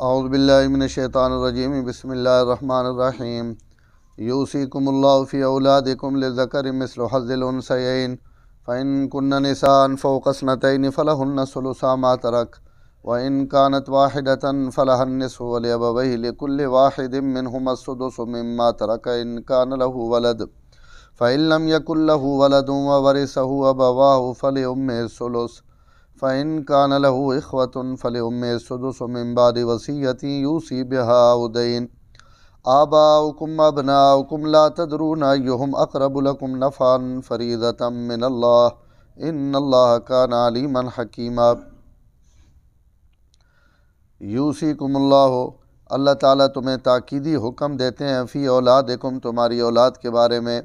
اعوذ باللہ من الشیطان الرجیم بسم اللہ الرحمن الرحیم یوصیکم اللہ فی اولادکم للذکر مثل حظ الانثیین فإن کن نساء فوق اثنتین فلہن ثلث ما ترک وإن كانت واحدة فلها النصف ولأبويه لكل واحد منهما السدس مما ترك إن كان له ولد فإن لم يكن له ولد وورثه أبواه فلأمه الثلث فإن كان له إخوة فلأمه السدس من بعد وصية يوصي بها أو دين آباؤكم أبناؤكم لا تدرون أيهم أقرب لكم نفعا فريضة من الله إن الله كان عليما حكيما یوصیکم اللہ تعالیٰ تمہیں تاکیدی حکم دیتے ہیں فی اولادکم تمہاری اولاد کے بارے میں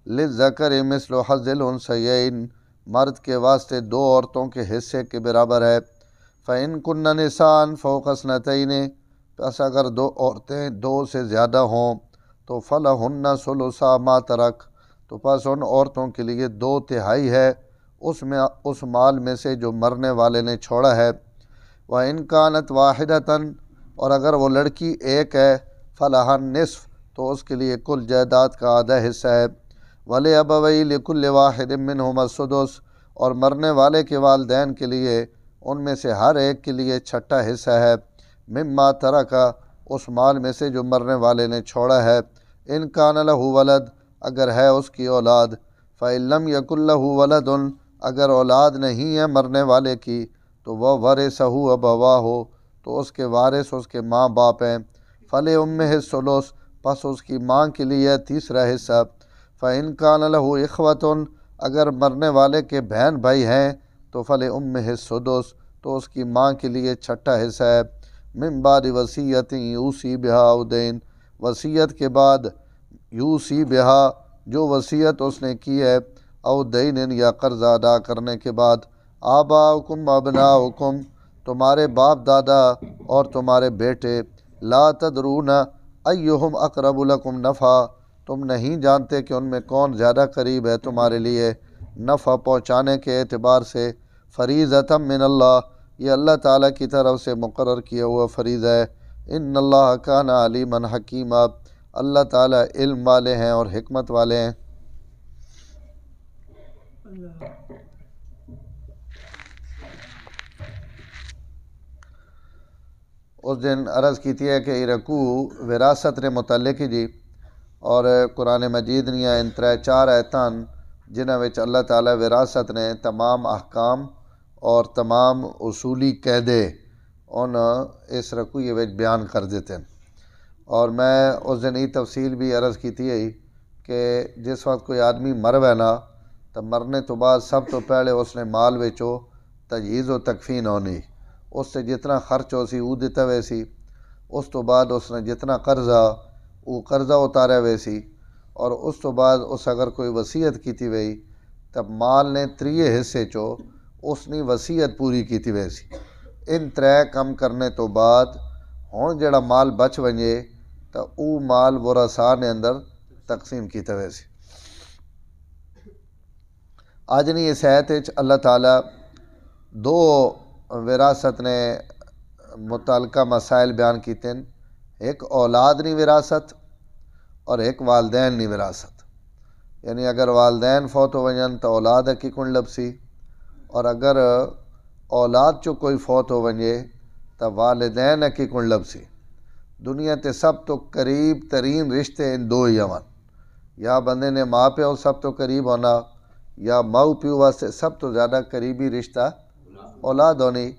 للذکر مثل حظ الانثیین مرد کے واسطے دو عورتوں کے حصے کے برابر ہے فإن کن نساء فوق اثنتین پس اگر دو عورتیں دو سے زیادہ ہوں تو فلہن ثلث ما ترک تو پس ان عورتوں کے لیے 2/3 ہے اس مال میں سے جو مرنے والے نے چھوڑا ہے وَإِن كَانَتْ وَاحِدَةً اور اگر وہ لڑکی ایک ہے فَلَهَا النِّصْفُ تو اس کے لیے کل جائیداد کا آدھا حصہ ہے وَلِأَبَوَيْهِ لِكُلِّ وَاحِدٍ مِّنْهُمَا السُّدُسُ اور مرنے والے کے والدین کے لیے ان میں سے ہر ایک کے لیے 6واں حصہ ہے مما ترکا اس مال میں سے جو مرنے والے نے چھوڑا ہے ان کان لہ ولد اگر ہے اس کی اولاد فإن لم یکن لہ ولد اگر اولاد نہیں ہے مرنے والے کی تو وہ ورثہ ابواہ تو اس کے وارث اس کے ماں باپ ہیں فلأمہ الثلث پس اس کی ماں کے لیے 3واں حصہ فإن کان لہ اخوة اگر مرنے والے کے بہن بھائی ہیں تو فلأمہ السدس تو اس کی ماں کے لیے 6واں حصہ ہے من بعد وصیت یوصی بہا او دین وصیت کے بعد یوصی بہا جو وصیت اس نے کی ہے او دین یا قرض ادا کرنے کے بعد آباؤکم ابناؤکم تمہارے باپ دادا اور تمہارے بیٹے لا تدرون ایہم اقرب لکم نفع تم نہیں جانتے کہ ان میں کون زیادہ قریب ہے تمہارے لیے نفع پہنچانے کے اعتبار سے فریضۃ من اللہ یہ اللہ تعالیٰ کی طرف سے مقرر کیا ہوا فریضہ ہے ان اللہ کان علیما حکیما اللہ تعالیٰ علم والے ہیں اور حکمت والے ہیں اس دن عرض کیتی ہے کہ یہ رکوع وراثت نے متعلق جی اور قرآن مجید نے ان 3-4 آیتان جنہاں وچ اللہ تعالیٰ وراثت نے تمام احکام اور تمام اصولی قاعدے ان اس رکوع وچ بیان کر دیتے ہیں اور میں اس دن یہ تفصیل بھی عرض کیتی ہے کہ جس وقت کوئی آدمی مروے نا تو مرنے تو بعد سب تو پہلے اس نے مال وچو تجہیز و تکفین ہونی اس سے جتنا خرچ ہو سی وہ دیتا ویسی اس تو بعد اس نے جتنا قرضہ وہ قرضہ اتارا ویسی اور اس تو بعد اس اگر کوئی وصیت کیتی وئی تب مال نے 3 حصے چو اس نے وصیت پوری کیتی ویسی ان 3 کم کرنے تو بعد ہون جڑا مال بچ ونجے تو او مال ورثاء نے اندر تقسیم کیتا ویسی آج نہیں اس آیت وچ اللہ تعالیٰ 2 وراثت نے متعلقہ مسائل بیان کیتے ہیں ایک اولاد نی وراثت اور ایک والدین نی وراثت یعنی اگر والدین فوت ہو ونجن تو اولاد کی کن لبسی اور اگر اولاد چو کوئی فوت ہو ونجے تو والدین کی کن لبسی دنیا تے سب تو قریب ترین رشتے ان 2 ہی ہون یا بندے نے ماں پیو سب تو قریب ہونا یا ماؤ پیو واسطے سب تو زیادہ قریبی رشتہ اولاد ہونی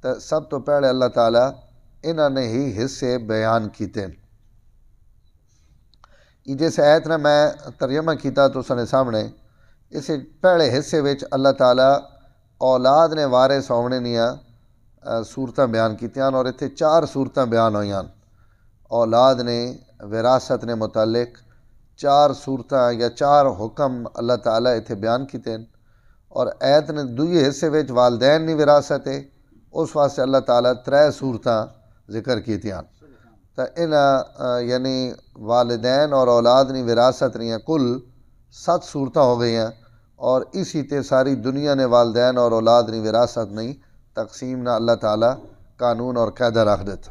تو سب تو پہلے اللہ تعالیٰ انہوں نے ہی حصے بیان کیتے ہیں یہ جس آیت نے میں ترجمہ کیتا تو سنے سامنے اس پہلے حصے وچ اللہ تعالیٰ اولاد نے وارث ہونے نیا صورتاں بیان کیتیاں اور اتنے 4 صورتاں بیان ہوئیاں اولاد نے وراثت نے متعلق 4 صورتاں یا 4 حکم اللہ تعالیٰ اتنے بیان کیتے ہیں اور آیت نے 2 حصے وچ والدین نی وراثت ہے اس واسطے اللہ تعالیٰ 3 صورتاں ذکر کیتیاں تو ان یعنی والدین اور اولاد نی وراثت نہیں کل 7 صورتاں ہو گئی ہیں اور اسی تے ساری دنیا نے والدین اور اولاد نی وراثت نہیں تقسیم نہ اللہ تعالیٰ قانون اور قاعدہ رکھ دیتا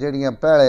ਜਿਹੜੀਆਂ ਪਹਿਲੇ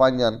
5,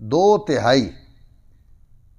2/3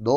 2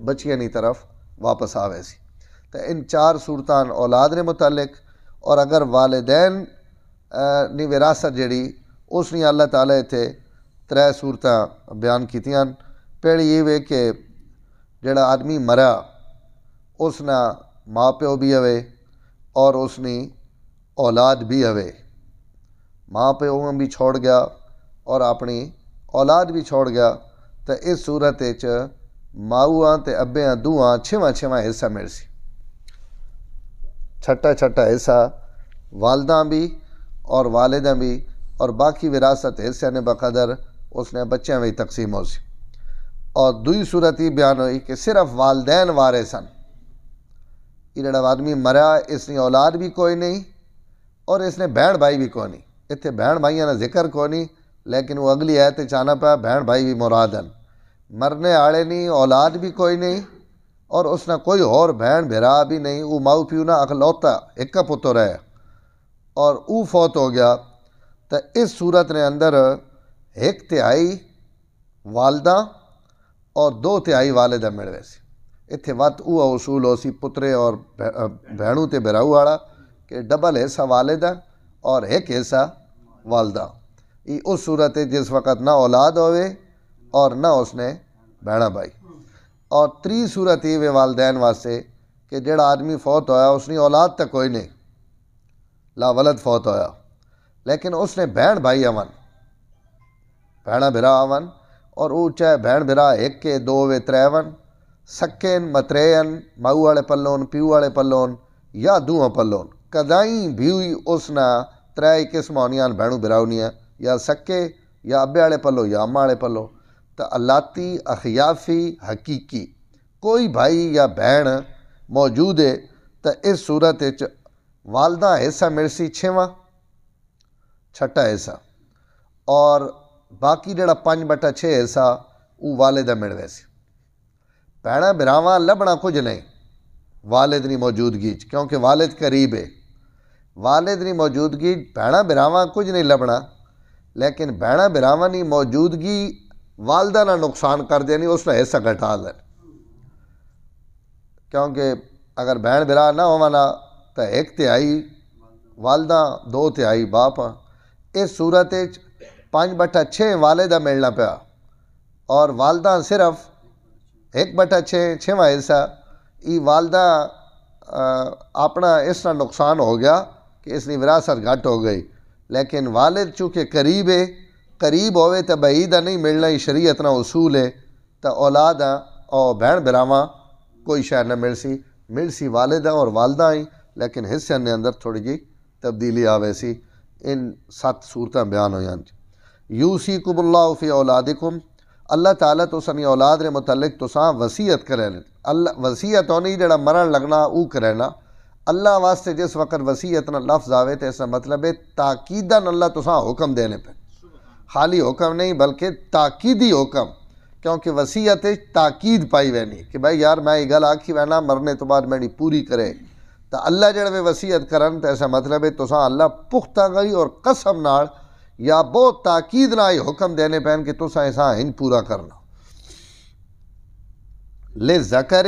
بچیاں کی طرف واپس آوے سی۔ تو ان 4 صورتان اولاد نے متعلق، اور اگر والدین نی وراثت جڑی اس نے اللہ تعالیٰ اتنے 3 صورتاں بیان کیتیاں۔ پہلی یہ وے کہ جڑا آدمی مرا اس نا ماں پیو بھی ہوئے اور اس نے اولاد بھی ہوئے، ماں پیو بھی چھوڑ گیا اور اپنی اولاد بھی چھوڑ گیا، تو اس صورت ماؤں تے ابیاں دوواں 6واں حصہ مل سی، چھٹا حصہ والداں بھی اور والدہ بھی، اور باقی وراثت حصہ نے بقدر اس نے بچیاں بھی تقسیم ہو سی۔ اور دوئی صورت یہ بیان ہوئی کہ صرف والدین وارثن، یہ جڑا آدمی مرا اس نے اولاد بھی کوئی نہیں اور اس نے بہن بھائی بھی کوئی نہیں، اتنے بہن بھائیاں کا ذکر کوئی نہیں، لیکن وہ اگلی آیت چاہنا پیا بہن بھائی بھی مرادن، مرنے آڑے نہیں، اولاد بھی کوئی نہیں اور اس نے کوئی اور بہن بھرا بھی نہیں، وہ ماؤ پیو نہ اکلوتا ایک کا پتر ہے اور او فوت ہو گیا، تو اس صورت نے اندر 1/3 والدہ اور 2/3 والدہ ملوے سی۔ اتنے وقت وہ اصول ہو سی پترے اور بہنوں تے بھراؤ والا کہ ڈبل حصہ والدہ اور 1 حصہ والدہ۔ یہ اس صورت ہے جس وقت نہ اولاد ہوئے اور نہ اس نے بہنا بھائی۔ اور 3 صورت یہ والدین واسطے کہ جڑا آدمی فوت ہویا اس نے اولاد تک کوئی نہیں، لا ولد فوت ہویا، لیکن اس نے بہن بھائی امن، بہنا بھرا امن، اور وہ چاہے بہن بھرا 1 کے 2 وے 3 سکین مترین ماؤ والے پلون پیو والے پلون یا دوواں پلون، کدائیں بھی اس نا 3 قسم ہونیاں بہنوں بھراؤنیاں، یا سکے یا ابے والے پلو یا اماں والے پلو۔ تو اللاتی اخیافی حقیقی کوئی بھائی یا بہن موجود ہے تو اس صورت والدہ حصہ مرسی 6واں چھٹا حصہ، اور باقی جڑا 5/6 حصہ وہ والدہ ملوے سی۔ بہنا بھراواں لبنا کچھ نہیں والد کی موجودگی، کیونکہ والد قریب ہے، والد کی موجودگی بہنا بھراواں کچھ نہیں لبنا، لیکن بہنا بھراواں کی موجودگی والدہ نہ نقصان کر دینی، اس نے حصہ گھٹا دین، کیونکہ اگر بہن بھرا نہ ہونا تو 1/3 والدہ 2/3 باپ۔ اس صورت 5/6 والدہ ملنا پیا اور والدہ صرف 1/6 6واں حصہ۔ یہ والدہ اپنا اس کا نقصان ہو گیا کہ اس کی وراثت گھٹ ہو گئی، لیکن والد چونکہ قریب ہے، قریب ہوئے تو بعیدہ نہیں ملنا، ہی شریعت نہ اصول ہے، تو اولاد اور بہن بھراواں کوئی شاید نہ مل سی والدہ اور والدہ ہی، لیکن حصے کے اندر تھوڑی جی تبدیلی آوے سی۔ ان 7 صورتیں بیان ہوئی ہیں۔ یوصیکم اللہ فی اولادکم، اللہ تعالیٰ تو سنی اولاد نے متعلق تو ساں وصیت کرے، اللہ وصیت ہونی جڑا مرن لگنا او کرینا، اللہ واسطے جس وقت وصیت نہ لفظ آوے تو اس کا مطلب ہے تاکیداً اللہ تو ساں حکم دینے پہ، خالی حکم نہیں بلکہ تاکیدی حکم، کیونکہ وصیت تاکید پائی وینی کہ بھائی یار میں یہ گل آکھی وینا مرنے تو بعد میری پوری کرے، تو اللہ جڑے وصیت کرن تو ایسا مطلب ہے تو ساں اللہ پختہ گئی اور قسم نال یا بہت تاکید نہ حکم دینے پہن کہ تساں ایسا ہن پورا کرنا۔ لِلذَّکَرِ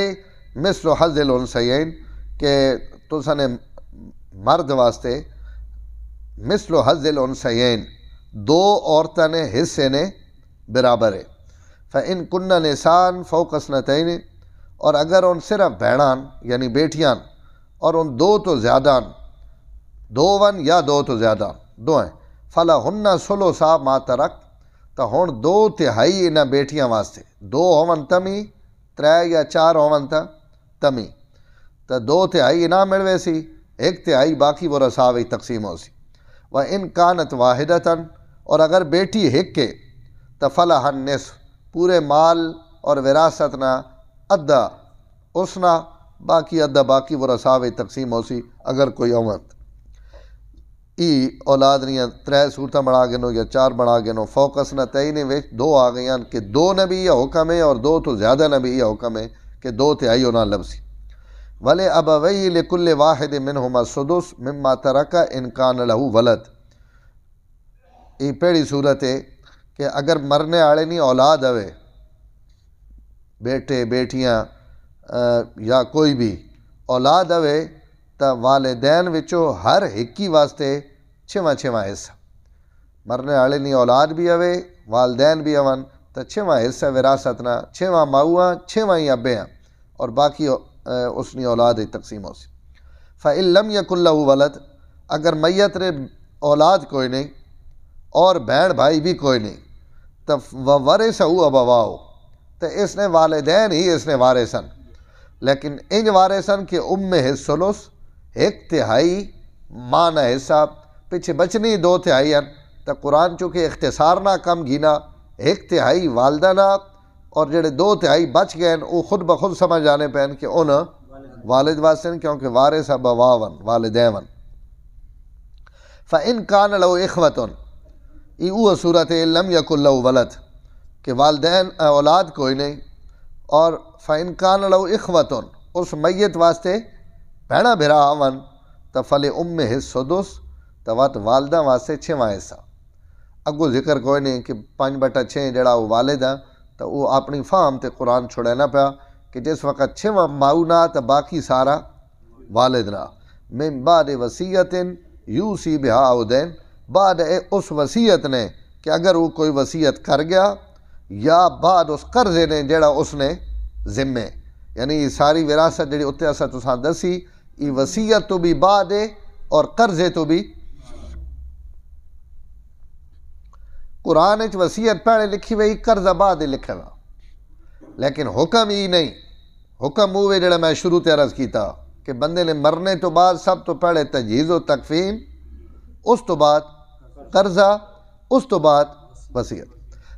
مِثْلُ حَظِّ الْأُنثَیَیْن کہ تساں نے مرد واسطے مثل حظ الانثیین 2 عورتوں نے حصے نے برابر ہے۔ فَإِن كُنَّ نِسَاءً فَوْقَ اثْنَتَيْنِ، اور اگر ان صرف بہنان یعنی بیٹیاں اور ان 2 تو زیادہ 2 یا 2 تو زیادہ 2 ہیں، فَلَهُنَّ ثُلُثُ مَا تَرَكَ، تو ہن 2/3 انہاں بیٹیاں واسطے 2 ہون تمی 3 یا 4 ہون تمی، تو 2/3 انہاں ملوے سی، 1/3 باقی وہ رساوی تقسیم ہو سی۔ وَإِن كَانَتْ وَاحِدَةً، اور اگر بیٹی ایک ہے تو فَلَهَا النِّصْفُ، پورے مال اور وراثت نہ ادھا اس نہ باقی ادھا باقی وہ رساوی تقسیم ہو سی اگر کوئی امت۔ ای اولاد نہیں 3 صورتیں بنا گئے یا 4 بنا گئے، فوق اثنتین وچ 2 آ گئی کہ 2 نبی یہ حکم ہے اور 2 تو زیادہ نبی یہ حکم ہے کہ 2/3 ہونا لبسی۔ وَلِأَبَوَيْهِ لِكُلِّ وَاحِدٍ مِّنْهُمَا السُّدُسُ مِمَّا تَرَكَ إِن كَانَ لَهُ وَلَدٌ۔ یہ پہلی صورت ہے کہ اگر مرنے والے نہیں اولاد ہوئے، بیٹے بیٹیاں یا کوئی بھی اولاد ہوئے تو والدین وچوں ہر ایکی واسطے 6واں حصہ، مرنے والے نہیں اولاد بھی ہوئے والدین بھی ہون تو 6واں حصہ وراثت نہ 6واں ماؤں 6واں ہی ابے ہیں اور باقی اس نے اولاد تقسیم ہو سی۔ فَإِن لَمْ يَكُن لَهُ ولد، اگر میت رے اولاد کوئی نہیں اور بہن بھائی بھی کوئی نہیں تو وَوَرِثَهُ أَبَوَاهُ، تو اس نے والدین ہی اس نے وارثن، لیکن انج وارثن کہ الثلث 1/3 ماں نہ حصہ، پیچھے بچنی 2/3 ہیں تو قرآن چونکہ اختصار نہ کم گینا 1/3 والدہ نہ اور جڑے 2/3 بچ گئے وہ خود بخود سمجھ جانے پہن کہ ان والد واسطے کیونکہ وارث ابواون والدین۔ فَإِن كَانَ لَهُ إِخْوَةٌ، یہ وہ صورت لم يَكُن لَهُ ولد کہ والدین اولاد کوئی نہیں، اور فَإِن كَانَ لَهُ إِخْوَةٌ اس میت واسطے بھیڑا بھرا آون تو فَلِأُمِّهِ السُّدُسُ، تو والدہ واسطے 6واں حصہ۔ اگو ذکر کوئی نہیں کہ 5/6 جڑا وہ والد ہے تو وہ اپنی فہم تے قرآن چھڑینا پیا کہ جس وقت 6واں ماؤں نہ تو باقی سارا والد نہ، من بعد وصیت یوصی بہا او دین، بعد اس وصیت نے کہ اگر وہ کوئی وصیت کر گیا، یا بعد اس قرضے نے جڑا اس نے ذمے، یعنی یہ ساری وراثت جڑی اتنے اسا تساں دسی یہ وصیت تو بھی بعد ہے اور قرضے تو بھی۔ قرآن وصیت پہلے لکھی ہوئی قرضہ بعد لکھا ہوا، لیکن حکم ہی نہیں، حکم ہوئے جڑا میں شروع تے عرض کیتا کہ بندے نے مرنے تو بعد سب تو پہلے تجہیز و تکفین، اس تو بعد قرضہ، اس تو بعد وصیت۔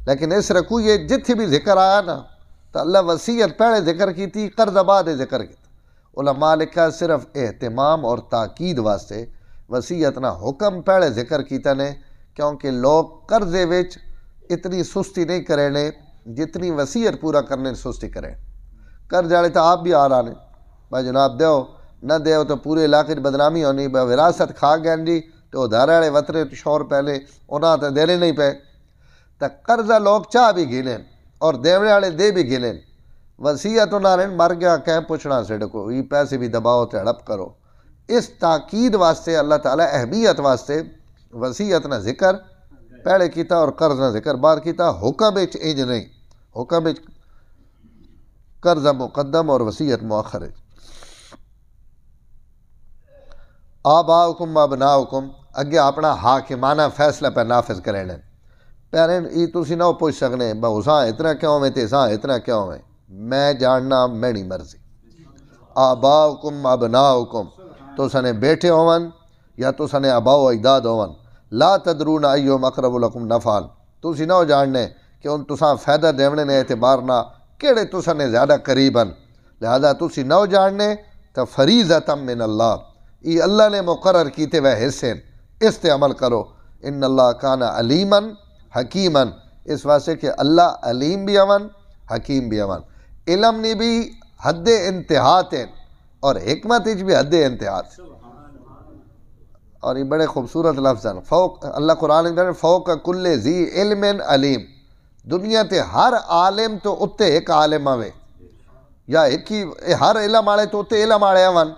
لیکن اس رکوع یہ جتھے بھی ذکر آیا نا تو اللہ وصیت پہلے ذکر کی تھی قرضہ بعد ذکر کی تھی۔ علماء لکھا صرف اہتمام اور تاکید واسطے وصیت نہ حکم پہلے ذکر کیتا نے، کیونکہ لوگ قرضے وچ اتنی سستی نہیں کریں نے جتنی وصیت پورا کرنے سستی کریں۔ قرض والے تو آپ بھی آ رہا نے بھائی جناب دیو نہ دیو تو پورے علاقے بدنامی ہونی، وراثت کھا گئے جی تو ادھار والے وطرے شور پہلے انہاں تو دینے نہیں پے، تو قرضہ لوگ چاہ بھی گھلیں اور دیونے والے دے بھی گھلیں، وصیت انہاں نے مر گیا کہیں پوچھنا سڑکو یہ پیسے بھی دباؤ تے ہڑپ کرو۔ اس تاکید واسطے اللہ تعالیٰ اہمیت واسطے وصیت نہ ذکر پہلے کیتا اور قرض نہ ذکر بعد کیتا، حکم وچ انج نہیں، حکم وچ قرض مقدم اور وصیت مؤخر ہے۔ آباؤکم ابناؤکم، اگے اپنا حاکمانہ فیصلہ پہ نافذ کریں پہلے یہ تسی نہ پوچھ سکنے بہساں اتنا کیوں میں تیساں اتنا کیوں میں، میں جاننا میری مرضی۔ آباؤکم ابناؤکم، تو سنے بیٹے ہون یا تو سنے اباؤ اجداد ہون، لا تدرون ایہم اقرب لکم نفعا، تسی نہ جاننے کہ ان تساں فائدہ دیونے نے اعتبار نہ کیڑے تساں نے زیادہ قریباً، لہذا تسی نہ جاننے تو فریضۃ من اللہ، یہ اللہ نے مقرر کیتے ہوئے حصے اس تے عمل کرو۔ ان اللہ کان علیماً حکیماً، اس واسطے کہ اللہ علیم بھی ہون حکیم بھی ہون، علم نے بھی حد انتہا تے اور حکمت بھی حد انتہا تے۔ اور یہ بڑے خوبصورت لفظ ہیں، فوق اللہ قرآن میں فوق کل ذی علم علیم، دنیا تے ہر عالم تو اتے ایک عالم آوے یا ایک ہی ہر علم آڑے تو اتے علم آڑے آون،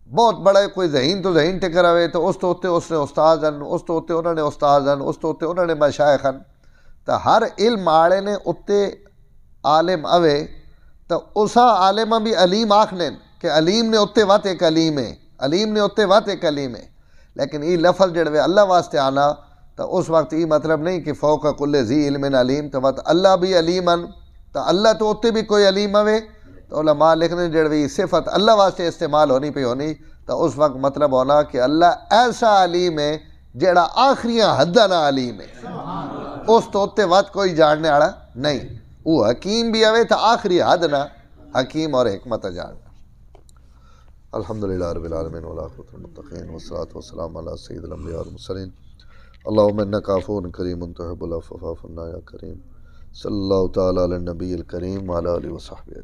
بہت بڑے کوئی ذہین تو ذہین ٹکر آوے تو اس تو اتے اس نے استاد ہیں، اس تو اتے انہوں نے استاد ہیں، اس تو اتے انہوں نے مشائخ ہیں، تو ہر علم آڑے نے اتے عالم آوے تو اسا عالم بھی علیم آکھنے کہ علیم نے اتے وات ایک علیم ہے، علیم نے اتے وات ایک علیم ہے، لیکن یہ لفظ جڑوے اللہ واسطے آنا تو اس وقت یہ مطلب نہیں کہ فوق کل ذی علم علیم تو وقت اللہ بھی علیم ہیں، تو اللہ تو اتے بھی کوئی علیم آوے تو علماء لکھنے جڑوی صفت اللہ واسطے استعمال ہونی پہ ہونی تو اس وقت مطلب ہونا کہ اللہ ایسا علیم ہے جڑا آخریاں حدہ نہ علیم ہے، اس تو اتے وقت کوئی جاننے والا نہیں، وہ حکیم بھی آوے تو آخری حد نہ حکیم اور حکمت جاننا۔ الحمدللہ رب العالمین والعاقبۃ للمتقین والصلاۃ والسلام علی سید الانبیاء والمرسلین اللہم انک عفو کریم تحب العفو فاعف عنا یا کریم، صلی اللہ تعالی علی النبی الکریم وعلی آلہ وصحبہ۔